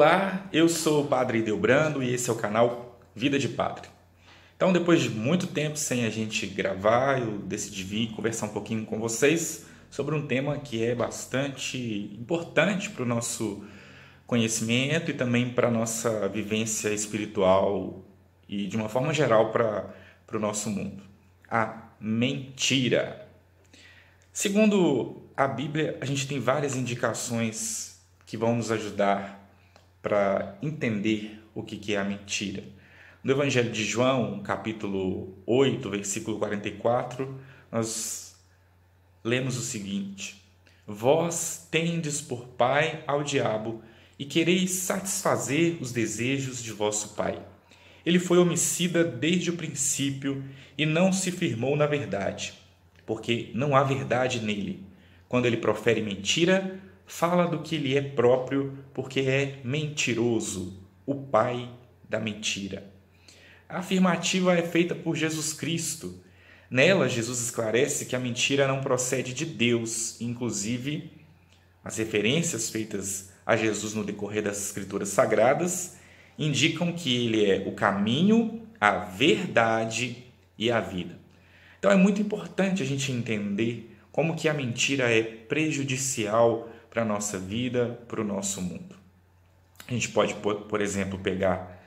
Olá, eu sou o Padre Delbrando e esse é o canal Vida de Padre. Então, depois de muito tempo sem a gente gravar, eu decidi vir conversar um pouquinho com vocês sobre um tema que é bastante importante para o nosso conhecimento e também para a nossa vivência espiritual e, de uma forma geral, para o nosso mundo: a mentira. Segundo a Bíblia, a gente tem várias indicações que vão nos ajudar para entender o que é a mentira. No Evangelho de João, capítulo 8, versículo 44, nós lemos o seguinte: Vós tendes por pai ao diabo e quereis satisfazer os desejos de vosso pai. Ele foi homicida desde o princípio e não se firmou na verdade, porque não há verdade nele. Quando ele profere mentira, fala do que lhe é próprio, porque é mentiroso, o pai da mentira. A afirmativa é feita por Jesus Cristo. Nela, Jesus esclarece que a mentira não procede de Deus. Inclusive, as referências feitas a Jesus no decorrer das Escrituras Sagradas indicam que ele é o caminho, a verdade e a vida. Então é muito importante a gente entender como que a mentira é prejudicial para a nossa vida, para o nosso mundo. A gente pode, por exemplo, pegar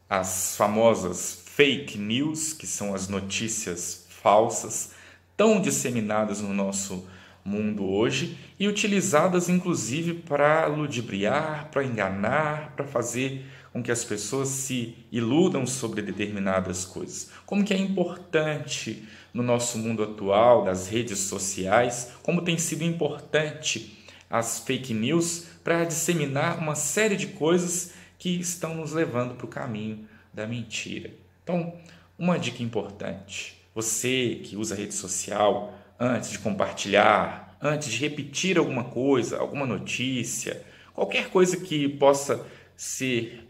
as famosas fake news, que são as notícias falsas, tão disseminadas no nosso mundo hoje e utilizadas inclusive para ludibriar, para enganar, para fazer com que as pessoas se iludam sobre determinadas coisas. Como que é importante no nosso mundo atual, das redes sociais, como tem sido importante as fake news para disseminar uma série de coisas que estão nos levando para o caminho da mentira. Então, uma dica importante: você que usa rede social, antes de compartilhar, antes de repetir alguma coisa, alguma notícia, qualquer coisa que possa ser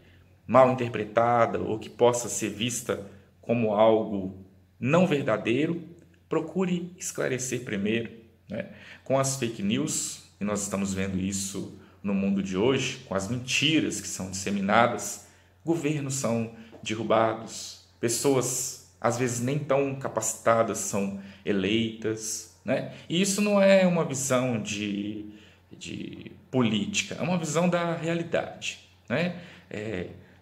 mal interpretada ou que possa ser vista como algo não verdadeiro, procure esclarecer primeiro, né? Com as fake news, e nós estamos vendo isso no mundo de hoje, com as mentiras que são disseminadas, governos são derrubados, pessoas às vezes nem tão capacitadas são eleitas, né? E isso não é uma visão de política, é uma visão da realidade, né?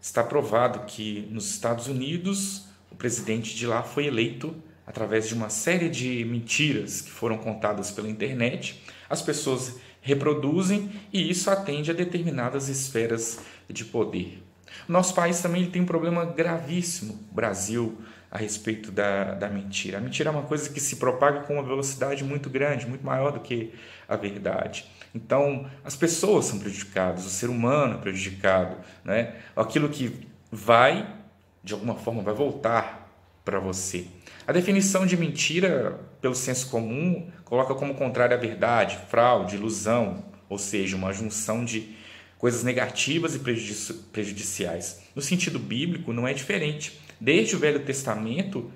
Está provado que nos Estados Unidos o presidente de lá foi eleito através de uma série de mentiras que foram contadas pela internet. As pessoas reproduzem e isso atende a determinadas esferas de poder. Nosso país também tem um problema gravíssimo, o Brasil, a respeito da mentira. A mentira é uma coisa que se propaga com uma velocidade muito grande, muito maior do que a verdade. Então, as pessoas são prejudicadas, o ser humano é prejudicado, né? Aquilo que vai, de alguma forma, vai voltar para você. A definição de mentira, pelo senso comum, coloca como contrário a verdade, fraude, ilusão, ou seja, uma junção de coisas negativas e prejudiciais. No sentido bíblico, não é diferente. Desde o Velho Testamento,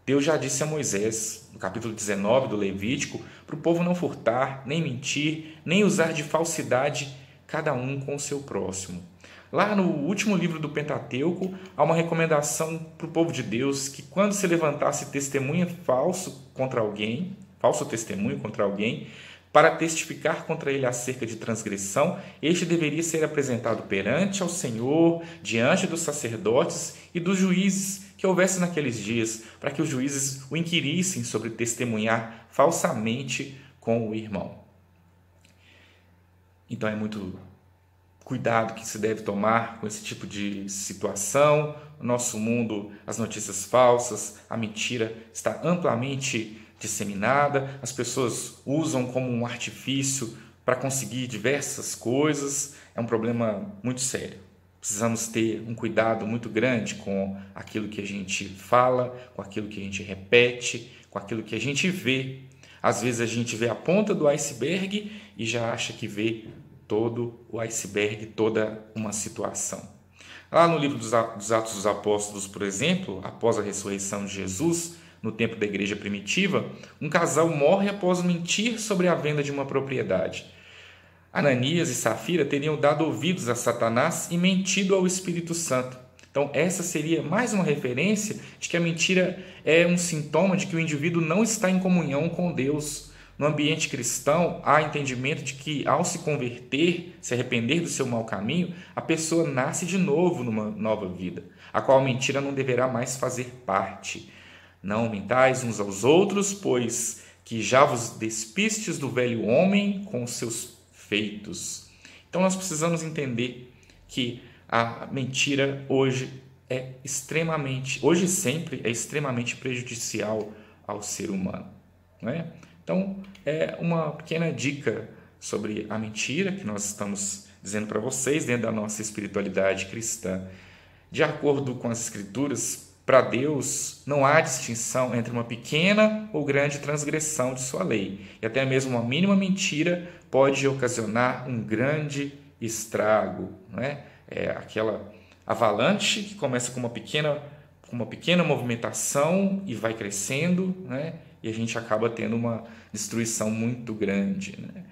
Deus já disse a Moisés, no capítulo 19 do Levítico, para o povo não furtar, nem mentir, nem usar de falsidade, cada um com o seu próximo. Lá no último livro do Pentateuco, há uma recomendação para o povo de Deus que quando se levantasse testemunho falso contra alguém, falso testemunho contra alguém, para testificar contra ele acerca de transgressão, este deveria ser apresentado perante ao Senhor, diante dos sacerdotes e dos juízes que houvesse naqueles dias, para que os juízes o inquirissem sobre testemunhar falsamente com o irmão. Então é muito cuidado que se deve tomar com esse tipo de situação. No nosso mundo, as notícias falsas, a mentira está amplamente disseminada, as pessoas usam como um artifício para conseguir diversas coisas. É um problema muito sério. Precisamos ter um cuidado muito grande com aquilo que a gente fala, com aquilo que a gente repete, com aquilo que a gente vê. Às vezes a gente vê a ponta do iceberg e já acha que vê todo o iceberg, toda uma situação. Lá no livro dos Atos dos Apóstolos, por exemplo, após a ressurreição de Jesus, no tempo da igreja primitiva, um casal morre após mentir sobre a venda de uma propriedade. Ananias e Safira teriam dado ouvidos a Satanás e mentido ao Espírito Santo. Então, essa seria mais uma referência de que a mentira é um sintoma de que o indivíduo não está em comunhão com Deus. No ambiente cristão, há entendimento de que, ao se converter, se arrepender do seu mau caminho, a pessoa nasce de novo numa nova vida, a qual a mentira não deverá mais fazer parte. Não mentais uns aos outros, pois que já vos despistes do velho homem com os seus feitos. Então, nós precisamos entender que a mentira hoje e sempre é extremamente prejudicial ao ser humano, não é? Então, é uma pequena dica sobre a mentira que nós estamos dizendo para vocês dentro da nossa espiritualidade cristã. De acordo com as Escrituras, para Deus não há distinção entre uma pequena ou grande transgressão de sua lei. E até mesmo uma mínima mentira pode ocasionar um grande estrago, não é? É aquela avalanche que começa com uma pequena movimentação e vai crescendo, né? E a gente acaba tendo uma destruição muito grande, né?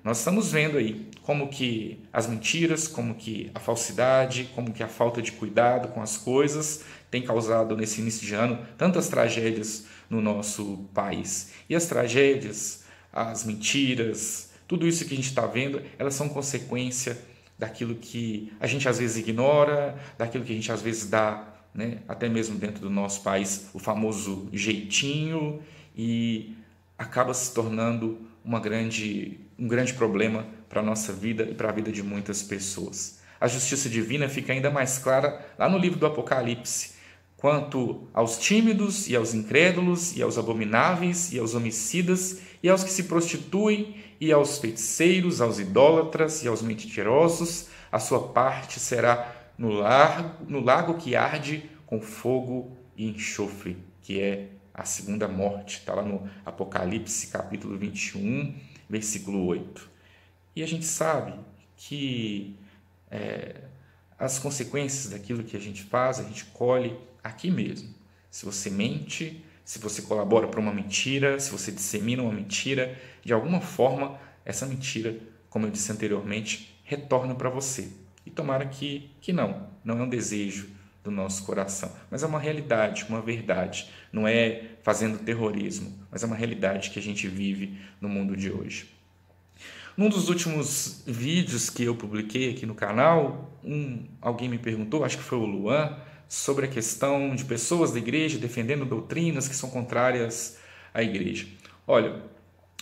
Nós estamos vendo aí como que as mentiras, como que a falsidade, como que a falta de cuidado com as coisas tem causado nesse início de ano tantas tragédias no nosso país. E as tragédias, as mentiras, tudo isso que a gente está vendo, elas são consequência daquilo que a gente às vezes ignora, daquilo que a gente às vezes dá, né, até mesmo dentro do nosso país, o famoso jeitinho, e acaba se tornando um grande problema para a nossa vida e para a vida de muitas pessoas. A justiça divina fica ainda mais clara lá no livro do Apocalipse, quanto aos tímidos e aos incrédulos e aos abomináveis e aos homicidas e aos que se prostituem e aos feiticeiros, aos idólatras e aos mentirosos, a sua parte será no lago que arde com fogo e enxofre, que é a segunda morte. Está lá no Apocalipse, capítulo 21, versículo 8. E a gente sabe que as consequências daquilo que a gente faz, a gente colhe aqui mesmo. Se você mente, se você colabora para uma mentira, se você dissemina uma mentira, de alguma forma, essa mentira, como eu disse anteriormente, retorna para você. E tomara que não é um desejo do nosso coração, mas é uma realidade, uma verdade. Não é fazendo terrorismo, mas é uma realidade que a gente vive no mundo de hoje. Num dos últimos vídeos que eu publiquei aqui no canal, alguém me perguntou, acho que foi o Luan, sobre a questão de pessoas da igreja defendendo doutrinas que são contrárias à igreja. Olha,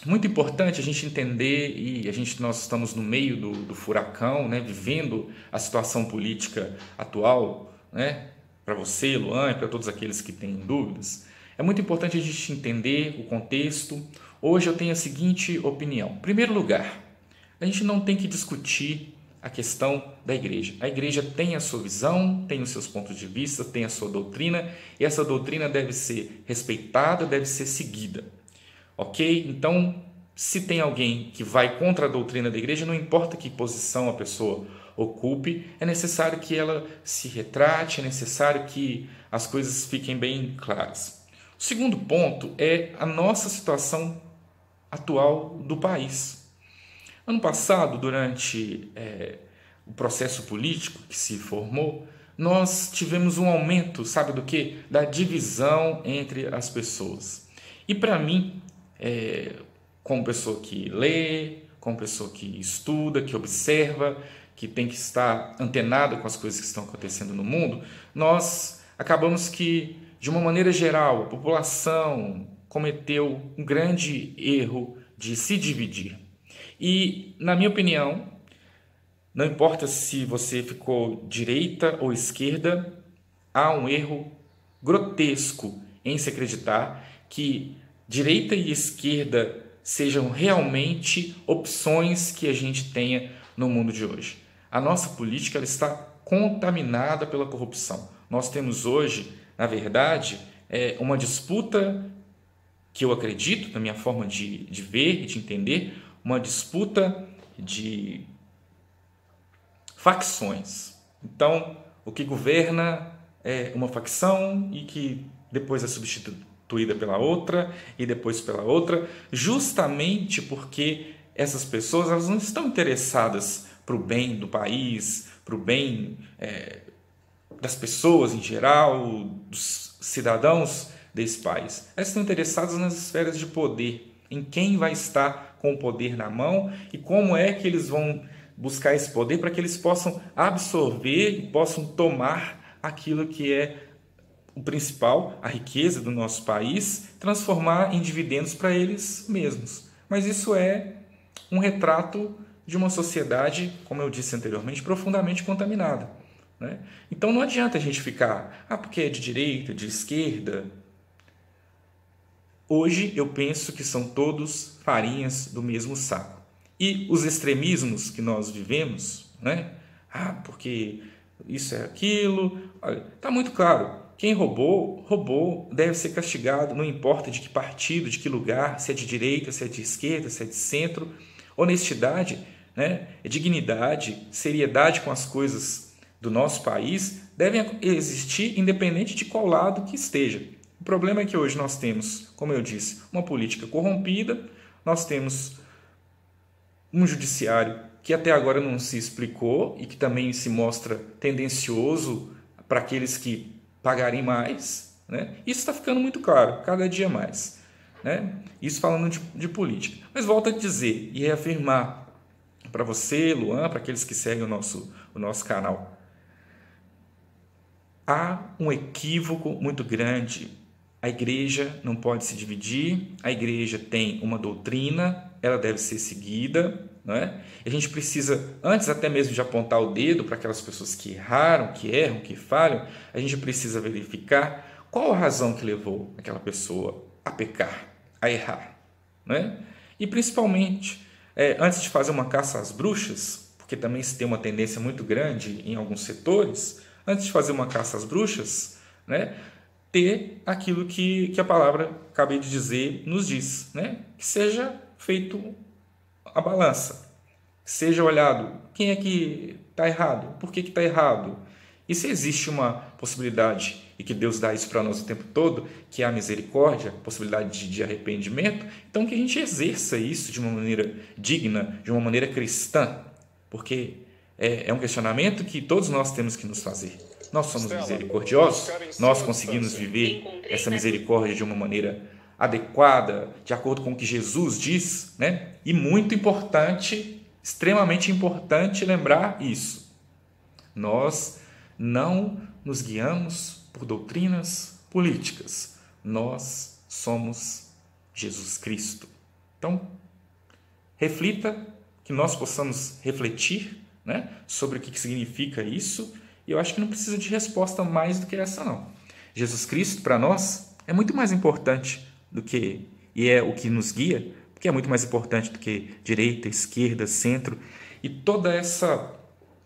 muito importante a gente entender, e nós estamos no meio do furacão, né, vivendo a situação política atual, né, para você, Luan, e para todos aqueles que têm dúvidas. É muito importante a gente entender o contexto. Hoje eu tenho a seguinte opinião. Em primeiro lugar, a gente não tem que discutir a questão da igreja. A igreja tem a sua visão, tem os seus pontos de vista, tem a sua doutrina, e essa doutrina deve ser respeitada, deve ser seguida. Ok? Então, se tem alguém que vai contra a doutrina da igreja, não importa que posição a pessoa ocupe, é necessário que ela se retrate, é necessário que as coisas fiquem bem claras. O segundo ponto é a nossa situação atual do país. Ano passado, durante o processo político que se formou, nós tivemos um aumento, sabe do quê? Da divisão entre as pessoas. E para mim, como pessoa que lê, como pessoa que estuda, que observa, que tem que estar antenado com as coisas que estão acontecendo no mundo, nós acabamos que, de uma maneira geral, a população cometeu um grande erro de se dividir. E, na minha opinião, não importa se você ficou direita ou esquerda, há um erro grotesco em se acreditar que direita e esquerda sejam realmente opções que a gente tenha no mundo de hoje. A nossa política ela está contaminada pela corrupção. Nós temos hoje, na verdade, uma disputa que eu acredito, na minha forma de ver e de entender, uma disputa de facções. Então, o que governa é uma facção e que depois é substituída pela outra e depois pela outra, justamente porque essas pessoas elas não estão interessadas para o bem do país, para o bem das pessoas em geral, dos cidadãos desse país. Elas estão interessadas nas esferas de poder, em quem vai estar com o poder na mão e como é que eles vão buscar esse poder para que eles possam absorver e possam tomar aquilo que é o principal, a riqueza do nosso país, transformar em dividendos para eles mesmos. Mas isso é um retrato de uma sociedade, como eu disse anteriormente, profundamente contaminada, né? Então não adianta a gente ficar, porque é de direita, de esquerda. Hoje eu penso que são todos farinhas do mesmo saco. E os extremismos que nós vivemos, né? Porque isso é aquilo. Está muito claro. Quem roubou, deve ser castigado, não importa de que partido, de que lugar, se é de direita, se é de esquerda, se é de centro. Honestidade, né? Dignidade, seriedade com as coisas do nosso país devem existir independente de qual lado que esteja. O problema é que hoje nós temos, como eu disse, uma política corrompida, nós temos um judiciário que até agora não se explicou e que também se mostra tendencioso para aqueles que pagarem mais, né? Isso está ficando muito claro, cada dia mais, né? Isso falando de política. Mas volto a dizer e reafirmar para você, Luan, para aqueles que seguem o nosso canal. Há um equívoco muito grande. A igreja não pode se dividir, a igreja tem uma doutrina, ela deve ser seguida, né? A gente precisa, antes até mesmo de apontar o dedo para aquelas pessoas que erraram, que erram, que falham, a gente precisa verificar qual a razão que levou aquela pessoa a pecar, a errar, né? E principalmente, antes de fazer uma caça às bruxas, porque também se tem uma tendência muito grande em alguns setores, antes de fazer uma caça às bruxas, né? Ter aquilo que a palavra, acabei de dizer, nos diz, né? Que seja feito a balança, que seja olhado quem é que está errado, por que está errado. E se existe uma possibilidade, e que Deus dá isso para nós o tempo todo, que é a misericórdia, possibilidade de arrependimento, então que a gente exerça isso de uma maneira digna, de uma maneira cristã, porque é um questionamento que todos nós temos que nos fazer. Nós somos misericordiosos, nós conseguimos viver essa misericórdia de uma maneira adequada, de acordo com o que Jesus diz, né? E muito importante, extremamente importante lembrar isso. Nós não nos guiamos por doutrinas políticas, nós somos Jesus Cristo. Então, reflita, que nós possamos refletir, né, sobre o que significa isso. E eu acho que não precisa de resposta mais do que essa, não. Jesus Cristo, para nós, é muito mais importante do que, e é o que nos guia, porque é muito mais importante do que direita, esquerda, centro. E toda essa,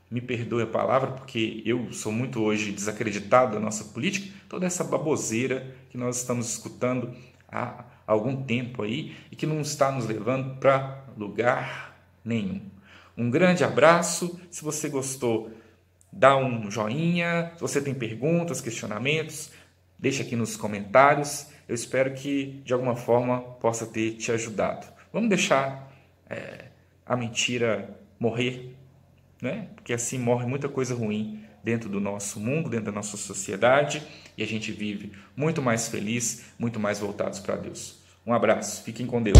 me perdoe a palavra, porque eu sou muito hoje desacreditado da nossa política, toda essa baboseira que nós estamos escutando há algum tempo aí e que não está nos levando para lugar nenhum. Um grande abraço. Se você gostou, dá um joinha. Se você tem perguntas, questionamentos, deixa aqui nos comentários. Eu espero que de alguma forma possa ter te ajudado. Vamos deixar a mentira morrer, né? Porque assim morre muita coisa ruim dentro do nosso mundo, dentro da nossa sociedade, e a gente vive muito mais feliz, muito mais voltados para Deus. Um abraço, fiquem com Deus.